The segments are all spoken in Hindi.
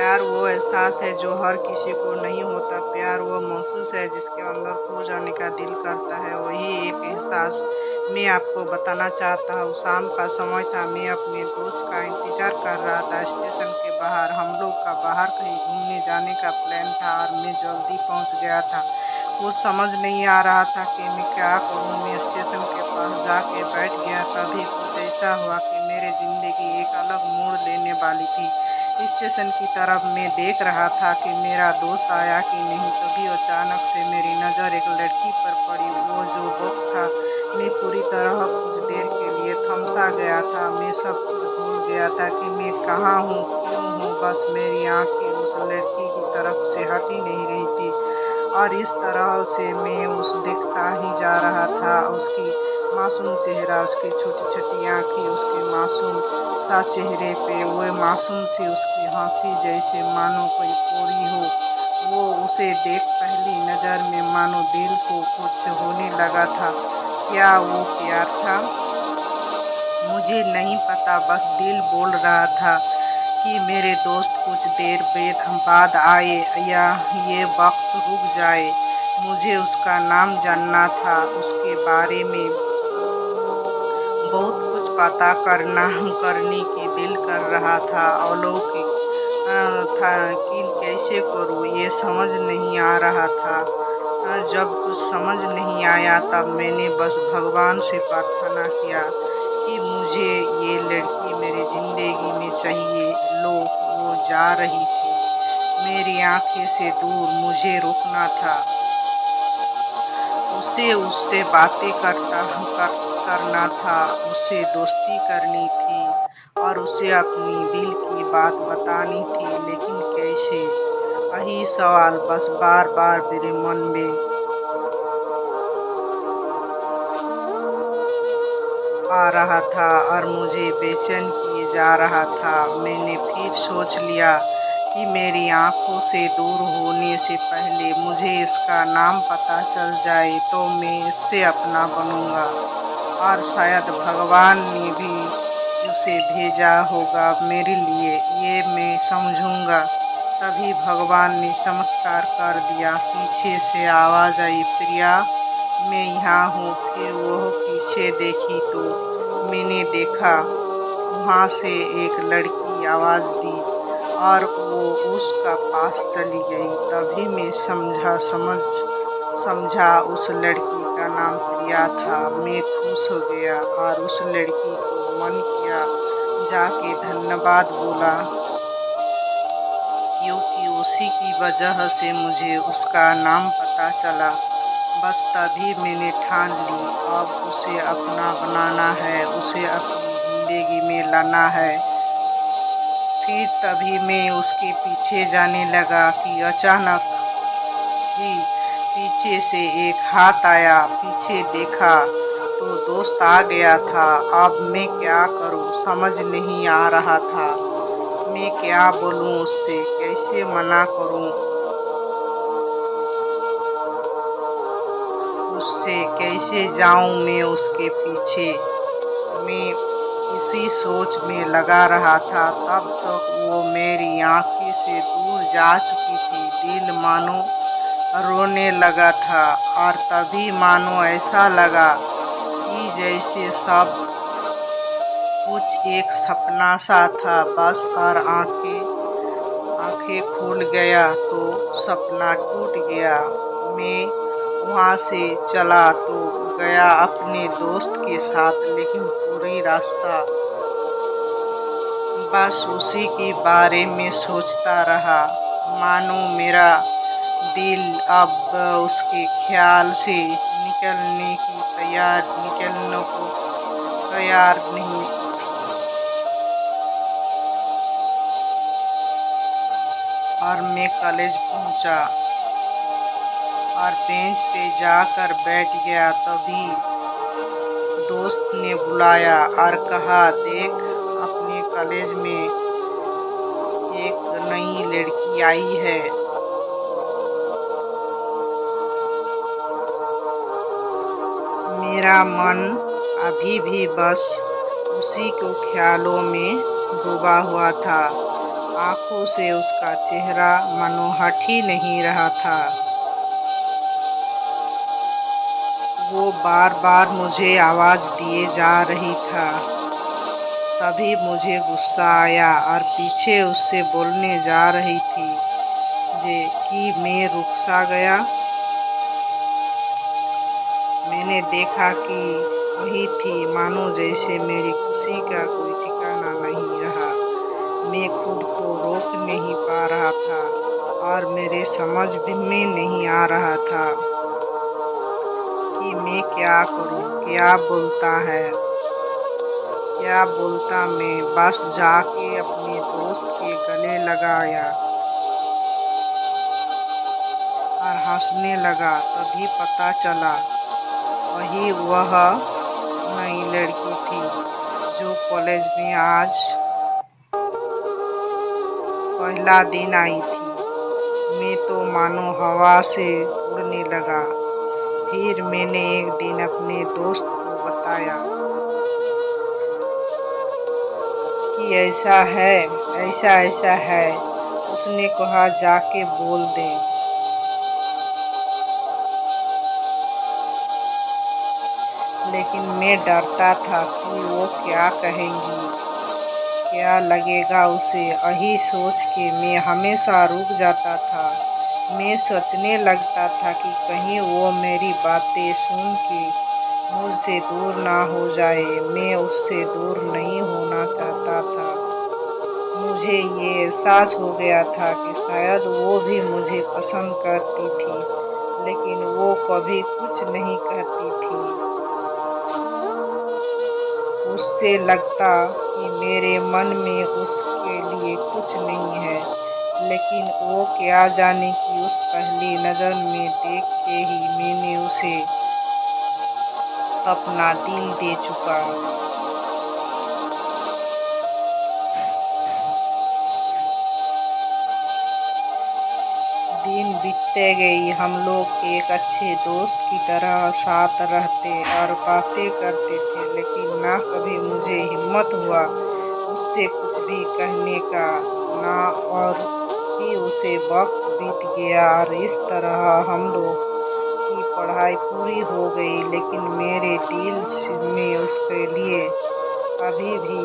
प्यार वो एहसास है जो हर किसी को नहीं होता। प्यार वो महसूस है जिसके अंदर खो जाने का दिल करता है। वही एक एहसास मैं आपको बताना चाहता हूँ। शाम का समय था, मैं अपने दोस्त का इंतज़ार कर रहा था स्टेशन के बाहर। हम लोग का बाहर कहीं घूमने जाने का प्लान था और मैं जल्दी पहुँच गया था। कुछ समझ नहीं आ रहा था कि मैं क्या करूँ। मैं स्टेशन के पास जाके बैठ गया। तभी कुछ ऐसा हुआ कि मेरी ज़िंदगी एक अलग मोड़ लेने वाली थी। स्टेशन की तरफ मैं देख रहा था कि मेरा दोस्त आया कि नहीं। तभी अचानक से मेरी नज़र एक लड़की पर पड़ी। वो जो वक्त था, मैं पूरी तरह कुछ देर के लिए थम-सा गया था। मैं सब कुछ भूल गया था कि मैं कहाँ हूँ, क्यों हूँ। बस मेरी आँखें उस लड़की की तरफ से हट ही नहीं रही थी और इस तरह से मैं उस देखता ही जा रहा था। उसकी मासूम चेहरा, उसकी छोटी-छोटी आँखें, उसके मासूम सा चेहरे पे वो मासूम सी उसकी हँसी, जैसे मानो कोई परी हो। वो उसे देख पहली नज़र में मानो दिल को कुछ होने लगा था। क्या वो प्यार था? मुझे नहीं पता, बस दिल बोल रहा था कि मेरे दोस्त कुछ देर बाद आए या ये वक्त रुक जाए। मुझे उसका नाम जानना था, उसके बारे में बहुत कुछ पता करने की दिल कर रहा था। अलौकिक था कि कैसे करूँ, ये समझ नहीं आ रहा था। जब कुछ समझ नहीं आया तब मैंने बस भगवान से प्रार्थना किया कि मुझे ये लड़की मेरी ज़िंदगी में चाहिए। लो, वो जा रही थी मेरी आँखें से दूर। मुझे रुकना था, उसे उससे बातें करना था, उससे दोस्ती करनी थी और उसे अपनी दिल की बात बतानी थी। लेकिन कैसे? वही सवाल बस बार-बार मेरे मन में आ रहा था और मुझे बेचैन किए जा रहा था। मैंने फिर सोच लिया कि मेरी आँखों से दूर होने से पहले मुझे इसका नाम पता चल जाए तो मैं इससे अपना बनूँगा और शायद भगवान ने भी उसे भेजा होगा मेरे लिए, ये मैं समझूँगा। तभी भगवान ने चमत्कार कर दिया। पीछे से आवाज़ आई, प्रिया, मैं यहाँ हूँ। फिर वह पीछे देखी तो मैंने देखा वहाँ से एक लड़की आवाज़ दी और वो उसका पास चली गई। तभी मैं समझा उस लड़की का नाम प्रिया था। मैं खुश हो गया और उस लड़की को मन किया जाके धन्यवाद बोला, क्योंकि उसी की वजह से मुझे उसका नाम पता चला। बस तभी मैंने ठान ली, अब उसे अपना बनाना है, उसे अपनी ज़िंदगी में लाना है। फिर तभी मैं उसके पीछे जाने लगा कि अचानक ही पीछे से एक हाथ आया। पीछे देखा तो दोस्त आ गया था। अब मैं क्या करूं समझ नहीं आ रहा था। मैं क्या बोलूं उससे, कैसे मना करूं उससे, कैसे जाऊं मैं उसके पीछे। मैं इसी सोच में लगा रहा था। तब तक वो मेरी आंखें से दूर जा चुकी थी। दिल मानो रोने लगा था और तभी मानो ऐसा लगा कि जैसे सब कुछ एक सपना सा था बस। और आंखें खुल गया तो सपना टूट गया। मैं वहाँ से चला तो गया अपने दोस्त के साथ, लेकिन पूरी रास्ता बस उसी के बारे में सोचता रहा। मानो मेरा दिल अब उसके ख्याल से निकलने को तैयार नहीं। और मैं कॉलेज पहुंचा और बेंच पे जाकर बैठ गया। तभी दोस्त ने बुलाया और कहा, देख, अपने कॉलेज में एक नई लड़की आई है। मेरा मन अभी भी बस उसी को ख्यालों में डूबा हुआ था आंखों से उसका चेहरा मानो हट ही नहीं रहा था। वो बार बार मुझे आवाज दिए जा रही था। तभी मुझे गुस्सा आया और पीछे उससे बोलने जा रही थी कि मैं रुक सा गया। मैंने देखा कि वही थी, मानो जैसे मेरी खुशी का कोई ठिकाना नहीं रहा। मैं खुद को रोक नहीं पा रहा था और मेरे समझ में नहीं आ रहा था कि मैं क्या करूं, क्या बोलता है, क्या बोलता। मैं बस जाके अपने दोस्त के गले लगाया और हंसने लगा। तभी पता चला वही वह नई लड़की थी जो कॉलेज में आज पहला दिन आई थी। मैं तो मानो हवा से उड़ने लगा। फिर मैंने एक दिन अपने दोस्त को बताया कि ऐसा है, ऐसा है। उसने कहा जाके बोल दे। लेकिन मैं डरता था कि वो क्या कहेंगी, क्या लगेगा उसे। यही सोच के मैं हमेशा रुक जाता था। मैं सोचने लगता था कि कहीं वो मेरी बातें सुन के मुझसे दूर ना हो जाए। मैं उससे दूर नहीं होना चाहता था। मुझे ये एहसास हो गया था कि शायद वो भी मुझे पसंद करती थी, लेकिन वो कभी कुछ नहीं कहती थी। उससे लगता कि मेरे मन में उसके लिए कुछ नहीं है, लेकिन वो क्या जाने कि उस पहली नज़र में देख के ही मैंने उसे अपना दिल दे चुका। दिन बीतते गई, हम लोग एक अच्छे दोस्त की तरह साथ रहते और बातें करते थे, लेकिन ना कभी मुझे हिम्मत हुआ उससे कुछ भी कहने का ना। और भी उसे वक्त बीत गया और इस तरह हम लोग की पढ़ाई पूरी हो गई, लेकिन मेरे दिल में उसके लिए अभी भी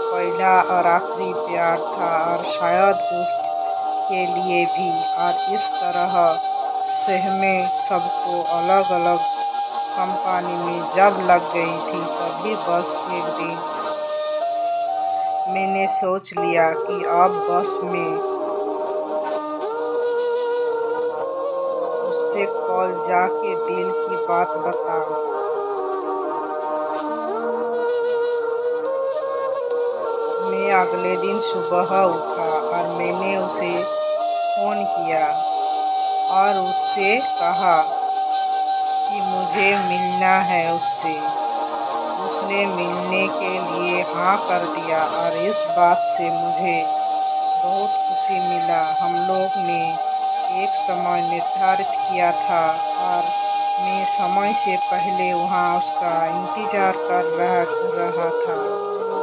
पहला और आखिरी प्यार था और शायद उसके लिए भी। और इस तरह से हमें सबको अलग अलग कंपनी में जब लग गई थी, तभी बस एक दिन मैंने सोच लिया कि अब बस मैं उससे कल जाके दिल की बात बता। मैं अगले दिन सुबह उठा और मैंने उसे फोन किया और उससे कहा कि मुझे मिलना है उससे। उसने मिलने के लिए हाँ कर दिया और इस बात से मुझे बहुत खुशी मिला। हम लोग ने एक समय निर्धारित किया था और मैं समय से पहले वहाँ उसका इंतजार कर रहा था।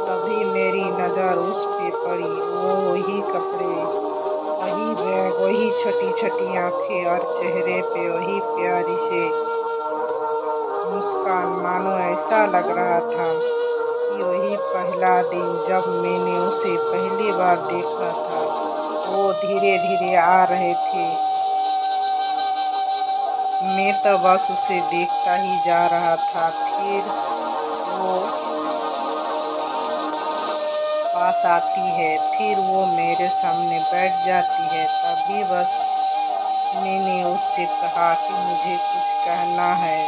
तभी मेरी नज़र उस पे पड़ी। वो वही कपड़े, वही बैग, वही छोटी छोटी आंखें और चेहरे पे वही प्यारी से मुस्कान। मानो ऐसा लग रहा था कि वही पहला दिन जब मैंने उसे पहली बार देखा था। वो धीरे धीरे आ रहे थे। मैं तो बस उसे देखता ही जा रहा था। फिर वो पास आती है, फिर वो मेरे सामने बैठ जाती है। तभी बस मैंने उससे कहा कि मुझे कुछ कहना है।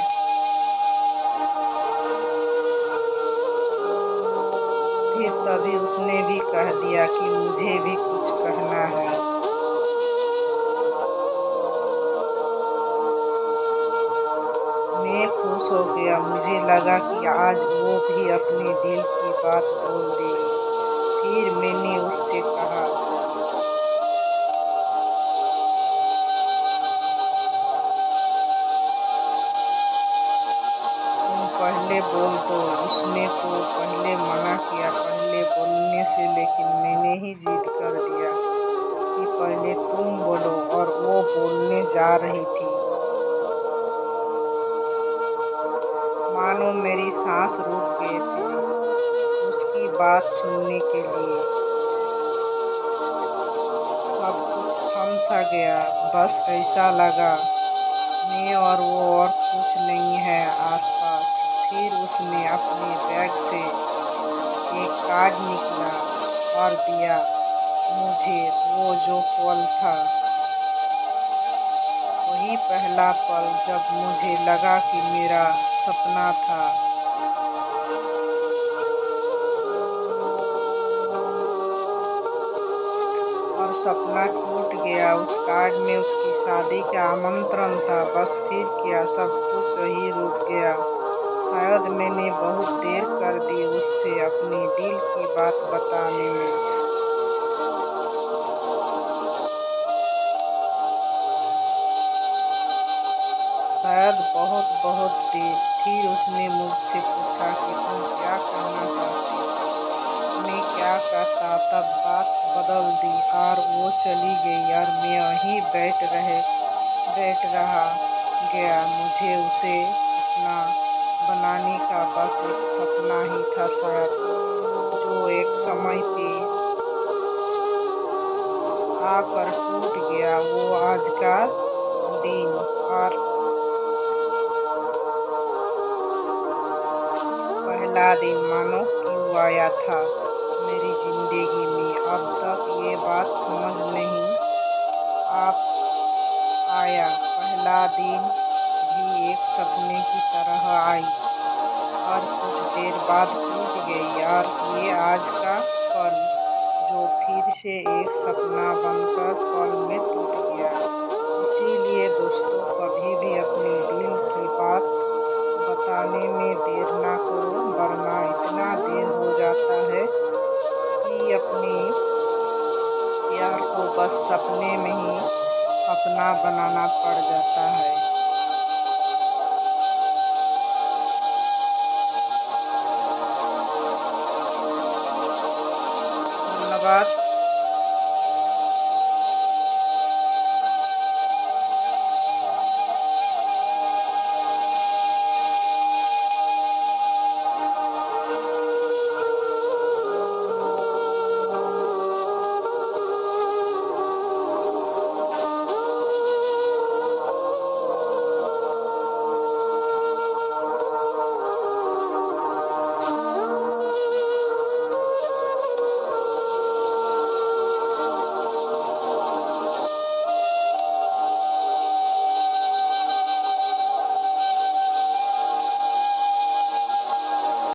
फिर तभी उसने भी कह दिया कि मुझे भी कुछ कहना है। मैं खुश हो गया। मुझे लगा कि आज वो भी अपने दिल की बात बोल देगी। फिर मैंने उससे कहा, तुम पहले बोल दो। उसने तो पहले मना किया, पहले बोलने से, लेकिन मैंने ही जिद कर दिया कि पहले तुम बोलो, और वो बोलने जा रही थी। मानो मेरी सांस रुक गए थे उसकी बात सुनने के लिए। सब कुछ थम सा गया, बस ऐसा लगा मैं और वो और कुछ नहीं है आसपास। फिर उसने अपने बैग से एक कार्ड निकाला और दिया मुझे। वो जो पल था, वही पहला पल जब मुझे लगा कि मेरा सपना था और सपना टूट गया। उस कार्ड में उसकी शादी का आमंत्रण था। बस फिर क्या, सब कुछ वही रुक गया। शायद मैंने बहुत देर कर दी उससे अपनी दिल की बात बताने में। शायद बहुत बहुत देर। फिर उसने मुझसे पूछा कि तुम क्या कहना चाहती हो। मैं क्या कहता, तब बात बदल दी और वो चली गई और मैं वहीं बैठ रहा गया। मुझे उसे अपना बनाने का बस एक सपना ही था शायद, जो एक समय पे आकर टूट गया। वो आज का दिन और पहला दिन मानो क्यों आया था मेरी जिंदगी में। अब तक ये बात समझ नहीं आ आया। पहला दिन भी एक सपने की तरह आई और कुछ देर बाद टूट गई, और ये आज का पल जो फिर से एक सपना बनकर पल में टूट गया। इसीलिए दोस्तों, कभी भी अपने दिल की बात बताने में देर ना करो, वरना इतना देर हो जाता है कि अपने प्यार को बस सपने में ही अपना बनाना पड़ जाता है। धन्यवाद।